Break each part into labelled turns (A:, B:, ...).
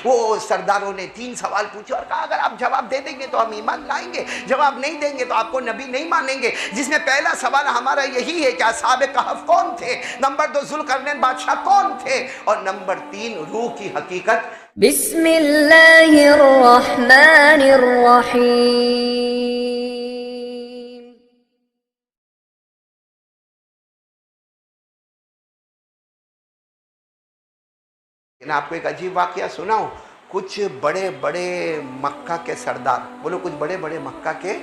A: وہ سرداروں نے 3 سوال پوچھے اور کہا اگر آپ جواب دے دیں گے تو ہم ایمان لائیں گے، جواب نہیں دیں گے تو آپ کو نبی نہیں مانیں گے، جس میں پہلا سوال ہمارا یہی ہے کہ اصحاب کہف کون تھے، نمبر 2 ذوالقرنین بادشاہ کون تھے، اور نمبر 3 روح کی حقیقت۔
B: بسم اللہ الرحمن الرحیم۔
A: میں آپ کو ایک عجیب واقعہ سناؤں، کچھ بڑے بڑے مکہ کے سردار، بولو کچھ بڑے بڑے مکہ کے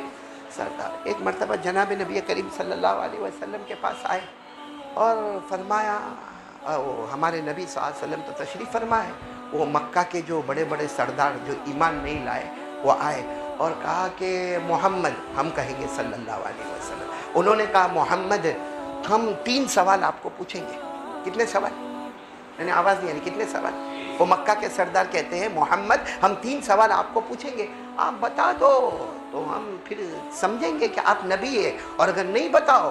A: سردار ایک مرتبہ جناب نبی کریم صلی اللہ علیہ وسلم کے پاس آئے اور فرمایا، ہمارے نبی صلی اللہ علیہ وسلم تو تشریف فرمائے، وہ مکہ کے جو بڑے بڑے سردار جو ایمان نہیں لائے وہ آئے اور کہا کہ محمد، ہم کہیں گے صلی اللہ علیہ وسلم، انہوں نے کہا محمد ہم 3 سوال آپ کو پوچھیں گے۔ کتنے سوال؟ میں نے آواز نہیں آئی، کتنے سوال؟ وہ مکہ کے سردار کہتے ہیں محمد ہم 3 سوال آپ کو پوچھیں گے، آپ بتا دو تو ہم پھر سمجھیں گے کہ آپ نبی ہیں، اور اگر نہیں بتاؤ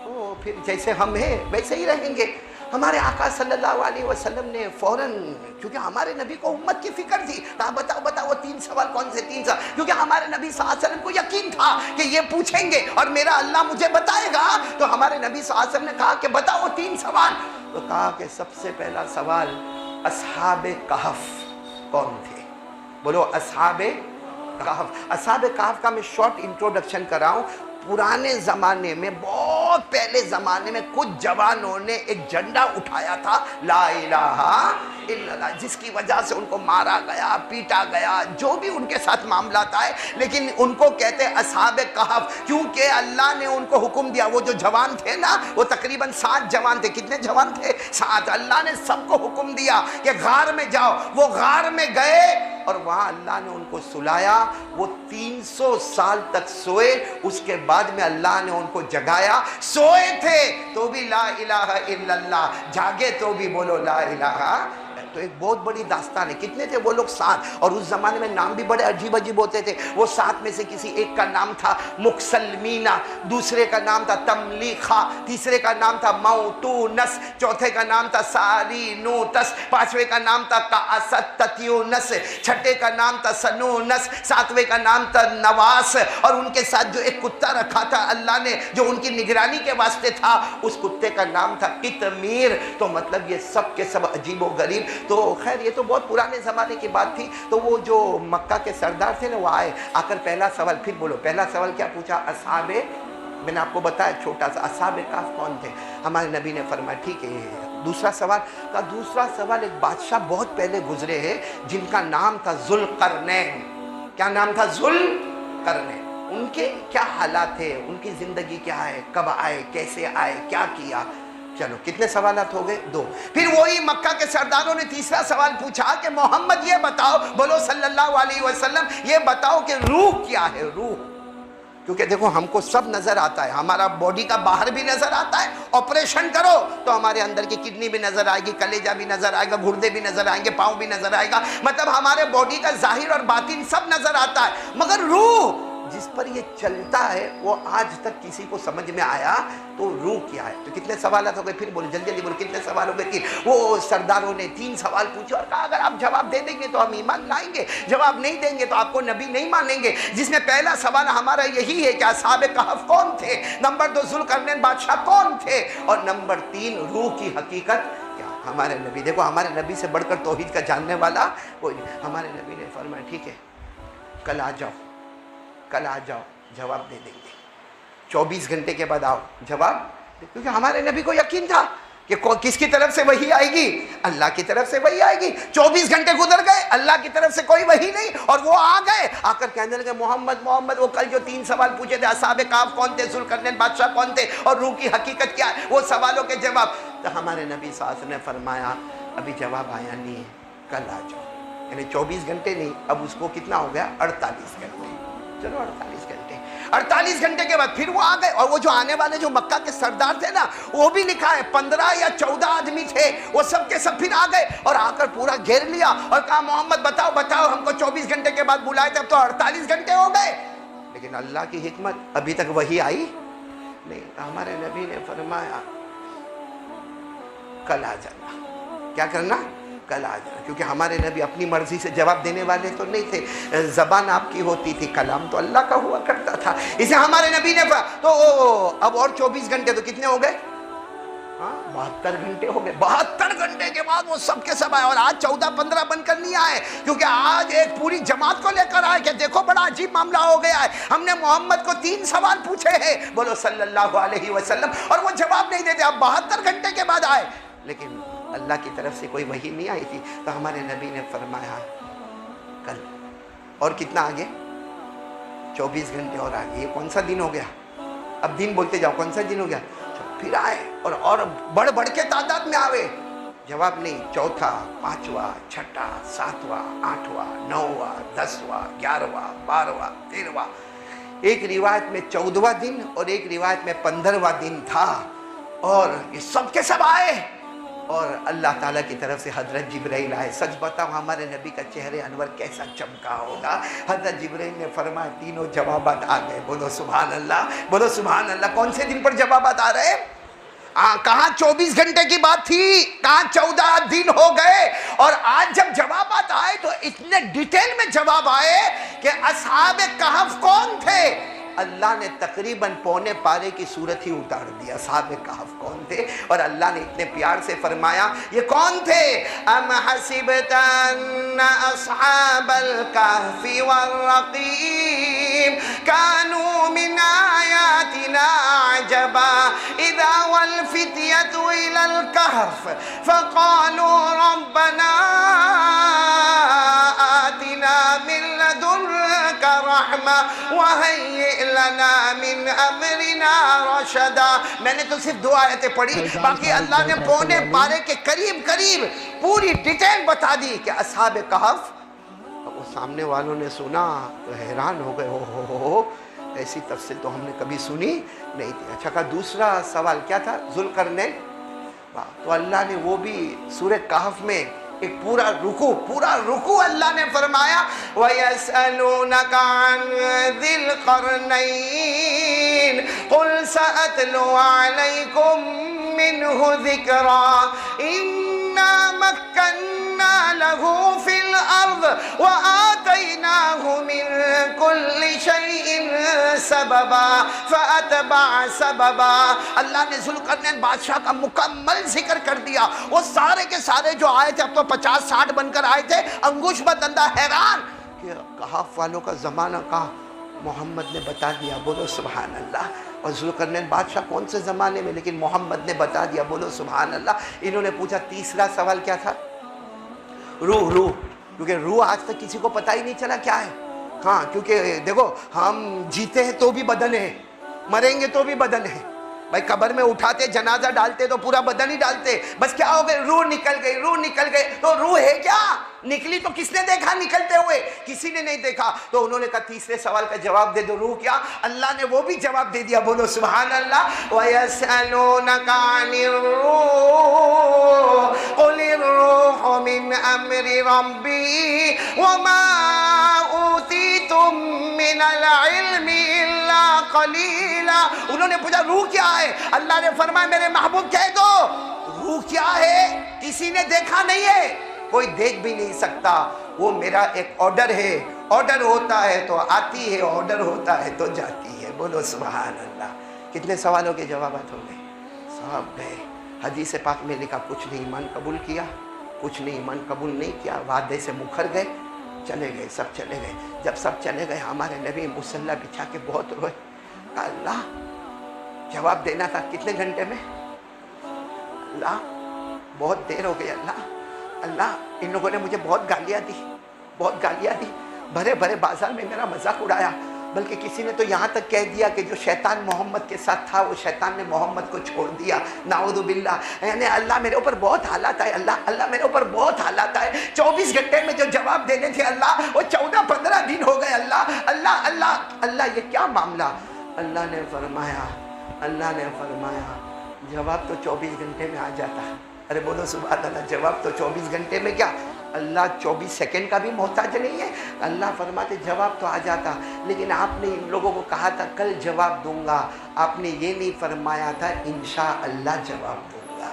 A: تو پھر جیسے ہم ہیں ویسے ہی رہیں گے۔ ہمارے آقا صلی اللہ علیہ وسلم نے فوراً، کیونکہ ہمارے نبی کو امت کی فکر تھی، کہا بتاؤ وہ 3 سوال کون سے 3 سوال، کیونکہ ہمارے نبی صلی اللہ علیہ وسلم کو یقین تھا کہ یہ پوچھیں گے اور میرا اللہ مجھے بتائے گا، تو ہمارے نبی صلی اللہ علیہ وسلم نے کہا کہ بتاؤ وہ 3 سوال، تو کہا کہ سب سے پہلا سوال اصحاب کہف کون تھے؟ بولو اصحاب کہف۔ اصحاب کہف کا میں شارٹ انٹروڈکشن کراؤں، پرانے زمانے میں، بہت پہلے زمانے میں کچھ جوانوں نے ایک جھنڈا اٹھایا تھا لا الہ الا اللہ، جس کی وجہ سے ان کو مارا گیا، پیٹا گیا، جو بھی ان کے ساتھ معاملات آئے، لیکن ان کو کہتے ہیں اصحاب کہف، کیونکہ اللہ نے ان کو حکم دیا۔ وہ جو جوان تھے نا، وہ تقریباً 7 جوان تھے۔ کتنے جوان تھے؟ 7۔ اللہ نے سب کو حکم دیا کہ غار میں جاؤ، وہ غار میں گئے اور وہاں اللہ نے ان کو سلایا، وہ 300 سال تک سوئے، اس کے بعد میں اللہ نے ان کو جگایا۔ سوئے تھے تو بھی لا الہ الا اللہ، جاگے تو بھی بولو لا الہ۔ تو ایک بہت بڑی داستان ہے۔ کتنے تھے وہ لوگ؟ 7۔ اور اس زمانے میں نام بھی بڑے عجیب عجیب ہوتے تھے۔ وہ 7 میں سے کسی ایک کا نام تھا مکسلمینہ، دوسرے کا نام تھا تملیخہ، تیسرے کا نام تھا موتونس، چوتھے کا نام تھا سارینوتس، 5ویں کا نام تھا کاستتیونس، 6ٹھے کا نام تھا سنونس، 7ویں کا نام تھا نواس، اور ان کے ساتھ جو ایک کتا رکھا تھا اللہ نے جو ان کی نگرانی کے واسطے تھا، اس کتے کا نام تھا قطمیر۔ تو مطلب یہ سب کے سب عجیب و غریب۔ تو خیر یہ تو بہت پرانے زمانے کی بات تھی۔ تو وہ جو مکہ کے سردار تھے نا، وہ آئے، آ کر پہلا سوال، پھر بولو پہلا سوال کیا پوچھا؟ اصحاب، میں نے آپ کو بتایا چھوٹا سا، اصحاب کہف کون تھے؟ ہمارے نبی نے فرمایا ٹھیک ہے۔ دوسرا سوال کا دوسرا سوال ایک بادشاہ بہت پہلے گزرے ہیں جن کا نام تھا ذوالقرنین۔ کیا نام تھا؟ ذوالقرنین۔ ان کے کیا حالات تھے، ان کی زندگی کیا ہے، کب آئے، کیسے آئے، کیا کیا؟ چلو کتنے سوالات ہو گئے؟ 2۔ پھر وہی مکہ کے سرداروں نے تیسرا سوال پوچھا کہ محمد یہ بتاؤ، بولو صلی اللہ علیہ وسلم، یہ بتاؤ کہ روح کیا ہے؟ روح، کیونکہ دیکھو ہم کو سب نظر آتا ہے، ہمارا باڈی کا باہر بھی نظر آتا ہے، آپریشن کرو تو ہمارے اندر کی کڈنی بھی نظر آئے گی، کلیجہ بھی نظر آئے گا، گردے بھی نظر آئیں گے، پاؤں بھی نظر آئے گا، مطلب ہمارے باڈی کا ظاہر اور باطن سب نظر آتا ہے، مگر روح جس پر یہ چلتا ہے وہ آج تک کسی کو سمجھ میں آیا تو روح کیا ہے؟ تو کتنے سوالات ہو گئے؟ پھر بولو جلدی جلدی بولو، کتنے سوال ہو گئے؟ کہ وہ سرداروں نے 3 سوال پوچھے اور کہا اگر آپ جواب دے دیں گے تو ہم ایمان لائیں گے، جواب نہیں دیں گے تو آپ کو نبی نہیں مانیں گے، جس میں پہلا سوال ہمارا یہی ہے کہ اصحاب کہف کون تھے، نمبر 2 ذوالقرنین بادشاہ کون تھے، اور نمبر 3 روح کی حقیقت کیا؟ ہمارے نبی، دیکھو ہمارے نبی سے بڑھ کر توحید کا جاننے والا کوئی نہیں۔ ہمارے نبی نے فرمایا ٹھیک ہے کل آ جاؤ، کل آ جاؤ، جواب دے دیں گے، 24 گھنٹے کے بعد آؤ جواب، کیونکہ ہمارے نبی کو یقین تھا کہ کس کی طرف سے وحی آئے گی؟ اللہ کی طرف سے وحی آئے گی۔ 24 گھنٹے گزر گئے، اللہ کی طرف سے کوئی وحی نہیں، اور وہ آ گئے، آ کر کہنے لگے محمد محمد، وہ کل جو 3 سوال پوچھے تھے، اصحاب کہف کون تھے، ذوالقرنین بادشاہ کون تھے، اور روح کی حقیقت کیا ہے، وہ سوالوں کے جواب۔ تو ہمارے نبی صلی اللہ علیہ وسلم نے فرمایا ابھی جواب آیا نہیں ہے، کل آ جاؤ، یعنی 24 گھنٹے نہیں، اب اس کو کتنا ہو گیا؟ 48 گھنٹے۔ چلو 48 گھنٹے، 48 گھنٹے کے بعد پھر وہ آ گئے، اور وہ جو آنے والے جو مکہ کے سردار تھے نا، وہ بھی لکھا ہے 15 یا 14 آدمی تھے، وہ سب کے سب پھر آ گئے اور آ کر پورا گھیر لیا اور کہا محمد بتاؤ بتاؤ، ہم کو 24 گھنٹے کے بعد بلائے تھے، اب تو 48 گھنٹے ہو گئے، لیکن اللہ کی حکمت ابھی تک وہی آئی نہیں۔ ہمارے نبی نے فرمایا کل آ جانا۔ کیا کرنا؟ کل آ جانا، کیونکہ ہمارے نبی اپنی مرضی سے جواب دینے والے تو نہیں تھے، زبان آپ کی ہوتی تھی، کلام تو اللہ کا ہوا کرتا تھا، اسے ہمارے نبی نے تو اب اور 24 گھنٹے تو کتنے ہو گئے؟ 72 گھنٹے ہو گئے، 72 گھنٹے کے بعد وہ سب کے سب آئے، اور آج 14-15 بن کر نہیں آئے، کیونکہ آج ایک پوری جماعت کو لے کر آئے کہ دیکھو بڑا عجیب معاملہ ہو گیا ہے، ہم نے محمد کو 3 سوال پوچھے ہیں، بولو صلی اللہ علیہ وسلم، اور وہ جواب نہیں دیتے، اب 72 گھنٹے کے بعد آئے، لیکن اللہ کی طرف سے کوئی وحی نہیں آئی تھی، تو ہمارے نبی نے فرمایا کل، اور کتنا آگے؟ 24 گھنٹے اور آگے، یہ کون سا دن ہو گیا؟ اب دن بولتے جاؤ، کون سا دن ہو گیا؟ پھر آئے اور بڑھ کے تعداد میں آوے، جواب نہیں، چوتھا، پانچواں، چھٹا، ساتواں، آٹھواں، نوواں، 10واں، 11واں، 12واں، 13واں، ایک روایت میں 14واں دن اور ایک روایت میں 15واں دن تھا، اور یہ سب کے سب آئے، اور اللہ تعالیٰ کی طرف سے حضرت جبرائیل آئے۔ سچ بتاؤ ہمارے نبی کا چہرے انور کیسا چمکا ہوگا، حضرت جبرائیل نے فرمایا تینوں جوابات آ گئے، بولو سبحان اللہ، بولو سبحان اللہ۔ کون سے دن پر جوابات آ رہے ہیں؟ کہاں 24 گھنٹے کی بات تھی، کہاں 14 دن ہو گئے، اور آج جب جوابات آئے تو اتنے ڈیٹیل میں جواب آئے کہ اصحاب کہف کون تھے، اللہ نے تقریباً پونے پارے کی صورت ہی اتار دیا، اصحاب کہف کون تھے، اور اللہ نے اتنے پیار سے فرمایا یہ کون تھے، ام حسبت ان اصحاب الکہف والرقیم کانوا من آیاتنا عجبا اذا والفتیۃ الى الکہف فقالوا ربنا آتنا من لدنک رحمہ وہیئ لنا من امرنا رشدا۔ میں نے تو صرف 2 آیتیں پڑھی، باقی اللہ نے پونے پارے کے قریب پوری ڈیٹیل بتا دی کہ اصحاب کہف، وہ سامنے والوں نے سنا تو حیران ہو گئے، ہو ایسی تفصیل تو ہم نے کبھی سنی نہیں تھی۔ اچھا کہا دوسرا سوال کیا تھا؟ ذوالقرنین، تو اللہ نے وہ بھی سورۃ کہف میں ایک پورا رکوع اللہ نے فرمایا وَيَسْأَلُونَكَ عَنْ ذِي الْقَرْنَيْنِ قُلْ سَأَتْلُو عَلَيْكُمْ مِنْهُ ذِكْرًا إِنَّا مَكَّنَّا لَهُ فِي الْأَرْضِ وَآتَيْنَاهُ مِنْ كُلِّ شَيْءٍ سَبَبًا فَأَتْبَعَ سَبَبًا۔ اللہ نے ذوالقرنین بادشاہ کا مکمل ذکر کر دیا، وہ سارے کے سارے جو آئے تھے، اب تو 50-60 بن کر آئے تھے، انگوش بدندہ حیران کہ کہف والوں کا زمانہ کہاں، محمد نے بتا دیا، بولو سبحان اللہ۔ اور ذوالقرنین بادشاہ کون سے زمانے میں، لیکن محمد نے بتا دیا، بولو سبحان اللہ۔ انہوں نے پوچھا تیسرا سوال کیا تھا؟ روح، کیونکہ روح آج تک کسی کو پتہ ہی نہیں چلا کیا ہے، ہاں کیونکہ دیکھو ہم جیتے ہیں تو بھی بدن ہے، مریں گے تو بھی بدن ہے، بھائی قبر میں اٹھاتے جنازہ ڈالتے تو پورا بدن ہی ڈالتے، بس کیا ہو گئے، روح نکل گئی، تو روح ہے کیا؟ نکلی تو کس نے دیکھا نکلتے ہوئے؟ کسی نے نہیں دیکھا۔ تو انہوں نے کہا تیسرے سوال کا جواب دے دو، روح کیا؟ اللہ نے وہ بھی جواب دے دیا، بولو سبحان اللہ۔ وَيَسْأَلُونَكَ عَنِ الرُّوحِ قُلِ الرُّوحُ مِنْ أَمْرِ رَبِّي وَمَا أُوتِيتُم مِّنَ الْعِلْمِ إِلَّا قَلِيلًا۔ انہوں نے پوچھا روح کیا ہے؟ اللہ نے فرمایا میرے محبوب کہہ دو روح کیا ہے، کسی نے دیکھا نہیں ہے، کوئی دیکھ بھی نہیں سکتا، وہ میرا ایک آرڈر ہے، آرڈر ہوتا ہے تو آتی ہے، آرڈر ہوتا ہے تو جاتی ہے، بولو سبحان اللہ۔ کتنے سوالوں کے جوابات ہو گئے؟ سب گئے۔ حدیث پاک میں لکھا کچھ نے ایمان قبول کیا، کچھ نے ایمان قبول نہیں کیا، وعدے سے مکر گئے، چلے گئے، سب چلے گئے۔ جب سب چلے گئے ہمارے نبی مصلی بچھا کے بہت روئے، کہا اللہ جواب دینا تھا کتنے گھنٹے میں، اللہ بہت دیر ہو گئی، اللہ ان لوگوں نے مجھے بہت گالیاں دی، بھرے بازار میں میرا مذاق اڑایا، بلکہ کسی نے تو یہاں تک کہہ دیا کہ جو شیطان محمد کے ساتھ تھا وہ شیطان نے محمد کو چھوڑ دیا، نعوذ باللہ۔ یعنی اللہ میرے اوپر بہت حالات آئے، اللہ میرے اوپر بہت حالات آئے، 24 گھنٹے میں جو جواب دینے تھے اللہ وہ 14-15 دن ہو گئے، اللہ یہ کیا معاملہ؟ اللہ نے فرمایا جواب تو 24 گھنٹے میں آ جاتا ہے، ارے بولو سبحان اللہ، جواب تو 24 گھنٹے میں کیا، اللہ 24 سیکنڈ کا بھی محتاج نہیں ہے، اللہ فرماتے جواب تو آ جاتا، لیکن آپ نے ان لوگوں کو کہا تھا کل جواب دوں گا، آپ نے یہ نہیں فرمایا تھا انشاءاللہ جواب دوں گا،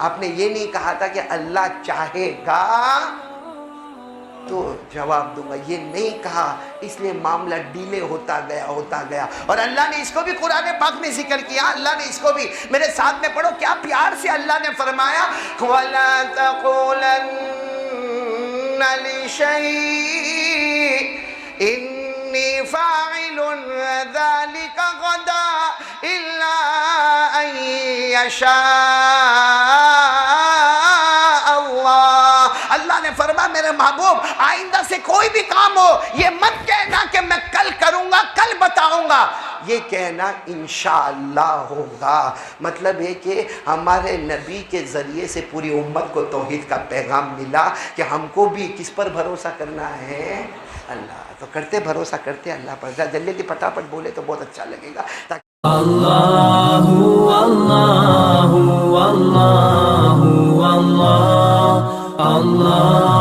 A: آپ نے یہ نہیں کہا تھا کہ اللہ چاہے گا تو جواب دوں گا، یہ نہیں کہا، اس لیے معاملہ ڈیلے ہوتا گیا. اور اللہ نے اس کو بھی قرآن پاک میں ذکر کیا. اللہ نے اس کو بھی میرے ساتھ میں پڑھو کیا پیار سے اللہ نے فرمایا وَلَا تَقُولَنَّ لِشَيْءٍ إِنِّي فَاعِلٌ ذَلِكَ غَدًا إِلَّا أَن يَشَاءَ اللَّهُ. اللہ نے فرمایا میرے محبوب آئندہ سے کوئی بھی کام ہو یہ مت کہنا کہ میں کل کروں گا، کل بتاؤں گا، یہ کہنا انشاءاللہ ہوگا. مطلب ہے کہ ہمارے نبی کے ذریعے سے پوری امت کو توحید کا پیغام ملا کہ ہم کو بھی کس پر بھروسہ کرنا ہے؟ اللہ. تو کرتے بھروسہ کرتے اللہ پر. جلدی پٹاپٹ بولے تو بہت اچھا لگے گا.
C: اللہ اللہ اللہ اللہ اللہ